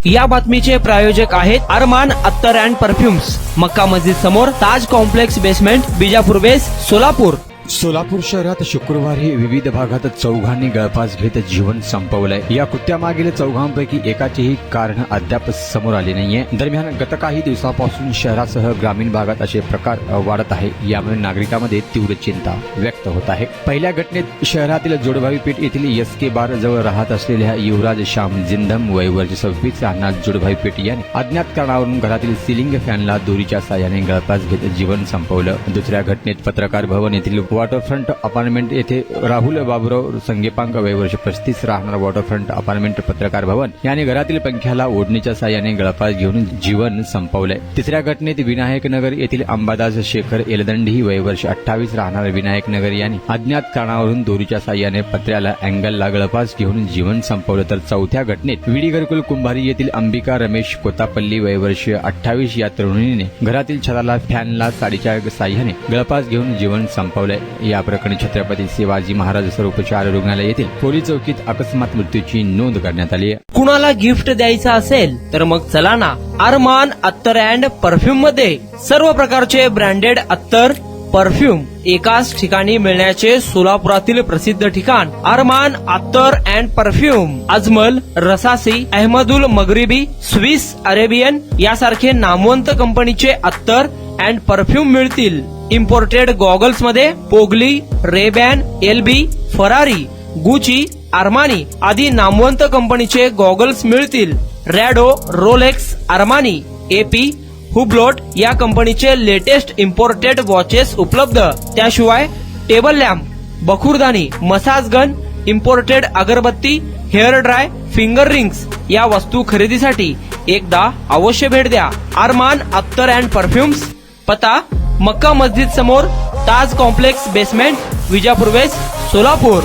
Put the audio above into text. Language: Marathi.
या बातमीचे प्रायोजक आहेत अरमान अत्तर अँड परफ्युम्स, मक्का मस्जिद समोर, ताज कॉम्प्लेक्स बेसमेंट, बिजापूर बेस, सोलापूर. सोलापूर शहरात शुक्रवारी विविध भागात चौघांनी गळफास घेत जीवन संपवलंय. या कृत्यामागील चौघांपैकी एकाचेही कारण अद्याप समोर आले नाहीये. दरम्यान गत काही दिवसापासून शहरासह ग्रामीण भागात असे प्रकार वाढत आहे. यामुळे नागरिकांमध्ये तीव्र चिंता व्यक्त होत आहे. पहिल्या घटनेत शहरातील जोडभावी पेठ येथील एसके बार जवळ राहत असलेल्या युवराज श्याम जिंदम वय वर्ष 26 राहणार जोडभावी पेठ याने अज्ञात कारणावरून घरातील सिलिंग फॅनला दोरीच्या साहाय्याने गळफास घेत जीवन संपवलं. दुसऱ्या घटनेत पत्रकार भवन येथील वॉटरफ्रंट अपार्टमेंट येथे राहुल बाबुराव संगेपांग वय वर्ष 35 राहणार वॉटरफ्रंट अपार्टमेंट पत्रकार भवन याने घरातील पंख्याला ओढणीच्या साहाय्याने गळफास घेऊन जीवन संपवलंय. तिसऱ्या घटनेत विनायक नगर येथील अंबादास शेखर एलदंडी वय वर्ष 28 राहणार विनायक नगर यांनी अज्ञात कारणावरून दोरीच्या साहाय्याने पत्र्याला अँगलला गळफास घेऊन जीवन संपवलं. तर चौथ्या घटनेत विडी घरकुल कुंभारी येथील अंबिका रमेश कोतापल्ली वय वर्ष 28 या तरुणीने घरातील छताला फॅनला साडीच्या साहाय्याने गळफास घेऊन जीवन संपवलंय. या प्रकरणी छत्रपती शिवाजी महाराज सर्वोपचार रुग्णालय येथील पोलीस चौकीत अकस्मात मृत्यूची नोंद करण्यात आली आहे. कुणाला गिफ्ट द्यायचं असेल तर मग चला ना अरमान अत्तर अँड परफ्यूम मध्ये. सर्व प्रकारचे ब्रँडेड अत्तर परफ्यूम एकाच ठिकाणी मिळण्याचे सोलापुरातील प्रसिद्ध ठिकाण अरमान अत्तर and perfume. Ajmal, Rasasi, Ahmedul Maghribi, Swiss Arabian यासारखे नामवंत कंपनीचे अत्तर अँड परफ्यूम मिळतील. इम्पोर्टेड गॉगल्स मध्ये पोगली, Rayban, LB, Ferrari, Gucci, Armani आदी नामवंत कंपनीचे गॉगल्स मिळतील. Rado, Rolex, Armani, AP, Hublot या कंपनीचे लेटेस्ट इम्पोर्टेड वॉचेस उपलब्ध. त्याशिवाय टेबल लॅम्प, बखुरदानी, मसाज गन, इम्पोर्टेड अगरबत्ती, हेअर ड्राय, फिंगर रिंग्स या वस्तू खरेदीसाठी एकदा अवश्य भेट द्या अरमान अत्तर अँड परफ्युम्स. पता मक्का मस्जिद समोर, Taj complex basement, Vijapur west, Solapur.